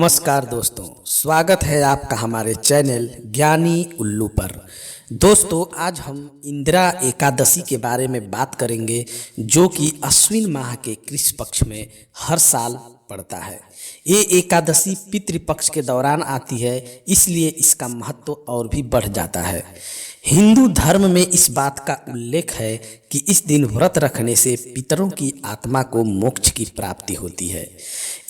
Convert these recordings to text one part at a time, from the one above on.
नमस्कार दोस्तों, स्वागत है आपका हमारे चैनल ज्ञानी उल्लू पर। दोस्तों, आज हम इंदिरा एकादशी के बारे में बात करेंगे, जो कि अश्विन माह के कृष्ण पक्ष में हर साल पड़ता है। ये एकादशी पितृपक्ष के दौरान आती है, इसलिए इसका महत्व और भी बढ़ जाता है। हिंदू धर्म में इस बात का उल्लेख है कि इस दिन व्रत रखने से पितरों की आत्मा को मोक्ष की प्राप्ति होती है।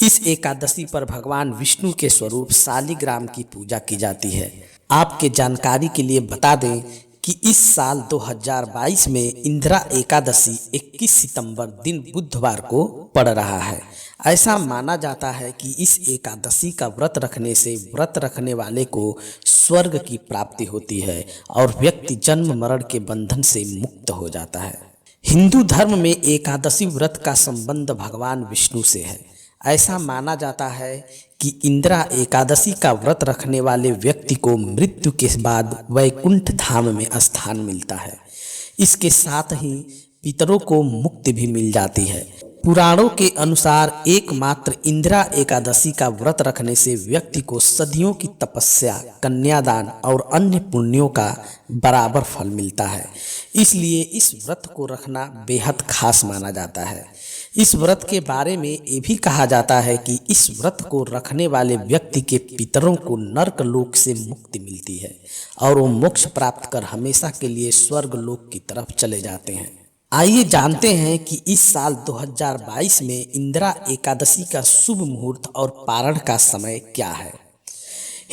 इस एकादशी पर भगवान विष्णु के स्वरूप शालिग्राम की पूजा की जाती है। आपके जानकारी के लिए बता दें कि इस साल 2022 में इंदिरा एकादशी 21 सितंबर दिन बुधवार को पड़ रहा है। ऐसा माना जाता है कि इस एकादशी का व्रत रखने से व्रत रखने वाले को स्वर्ग की प्राप्ति होती है और व्यक्ति जन्म मरण के बंधन से मुक्त हो जाता है। हिंदू धर्म में एकादशी व्रत का संबंध भगवान विष्णु से है। ऐसा माना जाता है कि इंदिरा एकादशी का व्रत रखने वाले व्यक्ति को मृत्यु के बाद वैकुंठ धाम में स्थान मिलता है। इसके साथ ही पितरों को मुक्ति भी मिल जाती है। पुराणों के अनुसार एकमात्र इंदिरा एकादशी का व्रत रखने से व्यक्ति को सदियों की तपस्या, कन्यादान और अन्य पुण्यों का बराबर फल मिलता है। इसलिए इस व्रत को रखना बेहद खास माना जाता है। इस व्रत के बारे में ये भी कहा जाता है कि इस व्रत को रखने वाले व्यक्ति के पितरों को नर्क लोक से मुक्ति मिलती है और वो मोक्ष प्राप्त कर हमेशा के लिए स्वर्ग लोक की तरफ चले जाते हैं। आइए जानते हैं कि इस साल 2022 में इंदिरा एकादशी का शुभ मुहूर्त और पारण का समय क्या है।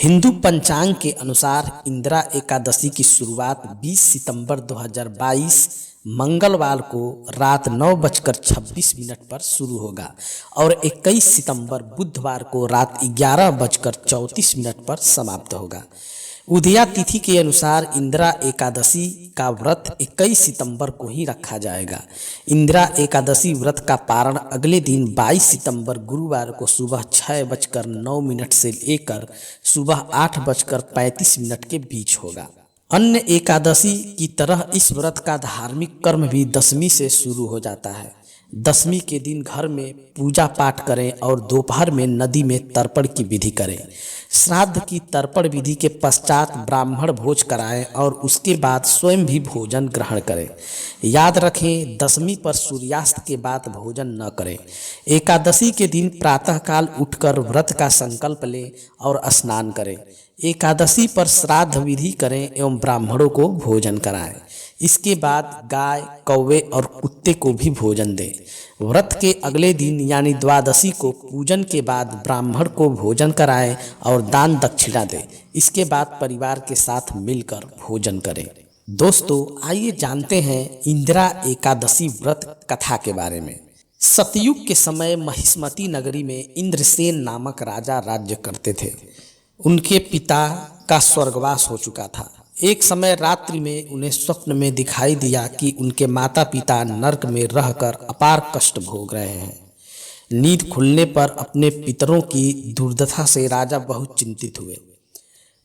हिंदू पंचांग के अनुसार इंदिरा एकादशी की शुरुआत 20 सितंबर 2022 मंगलवार को रात 9:26 पर शुरू होगा और 21 सितंबर बुधवार को रात 11:34 पर समाप्त होगा। उदया तिथि के अनुसार इंदिरा एकादशी का व्रत 21 सितंबर को ही रखा जाएगा। इंदिरा एकादशी व्रत का पारण अगले दिन 22 सितंबर गुरुवार को सुबह 6:09 से लेकर सुबह 8:35 के बीच होगा। अन्य एकादशी की तरह इस व्रत का धार्मिक कर्म भी दशमी से शुरू हो जाता है। दशमी के दिन घर में पूजा पाठ करें और दोपहर में नदी में तर्पण की विधि करें। श्राद्ध की तर्पण विधि के पश्चात ब्राह्मण भोज कराएं और उसके बाद स्वयं भी भोजन ग्रहण करें। याद रखें, दशमी पर सूर्यास्त के बाद भोजन न करें। एकादशी के दिन प्रातःकाल उठकर व्रत का संकल्प लें और स्नान करें। एकादशी पर श्राद्ध विधि करें एवं ब्राह्मणों को भोजन कराएं। इसके बाद गाय, कौवे और कुत्ते को भी भोजन दें। व्रत के अगले दिन यानी द्वादशी को पूजन के बाद ब्राह्मण को भोजन कराएं और दान दक्षिणा दें। इसके बाद परिवार के साथ मिलकर भोजन करें। दोस्तों, आइए जानते हैं इंदिरा एकादशी व्रत कथा के बारे में। सतयुग के समय महिष्मती नगरी में इंद्रसेन नामक राजा राज्य करते थे। उनके पिता का स्वर्गवास हो चुका था। एक समय रात्रि में उन्हें स्वप्न में दिखाई दिया कि उनके माता पिता नरक में रहकर अपार कष्ट भोग रहे हैं। नींद खुलने पर अपने पितरों की दुर्दशा से राजा बहुत चिंतित हुए।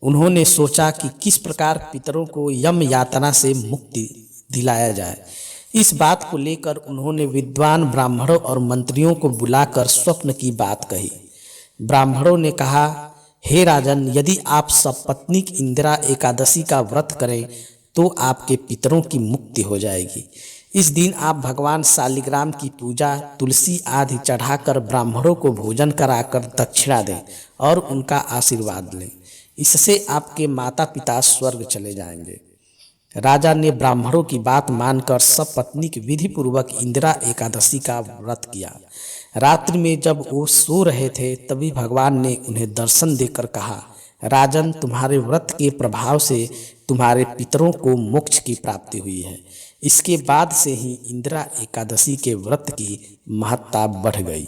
उन्होंने सोचा कि किस प्रकार पितरों को यम यातना से मुक्ति दिलाया जाए। इस बात को लेकर उन्होंने विद्वान ब्राह्मणों और मंत्रियों को बुलाकर स्वप्न की बात कही। ब्राह्मणों ने कहा, हे राजन, यदि आप सपत्नीक इंदिरा एकादशी का व्रत करें तो आपके पितरों की मुक्ति हो जाएगी। इस दिन आप भगवान शालिग्राम की पूजा, तुलसी आदि चढ़ाकर ब्राह्मणों को भोजन कराकर दक्षिणा दें और उनका आशीर्वाद लें। इससे आपके माता पिता स्वर्ग चले जाएंगे। राजा ने ब्राह्मणों की बात मानकर सपत्नीक विधि पूर्वक इंदिरा एकादशी का व्रत किया। रात्रि में जब वो सो रहे थे तभी भगवान ने उन्हें दर्शन देकर कहा, राजन, तुम्हारे व्रत के प्रभाव से तुम्हारे पितरों को मोक्ष की प्राप्ति हुई है। इसके बाद से ही इंदिरा एकादशी के व्रत की महत्ता बढ़ गई।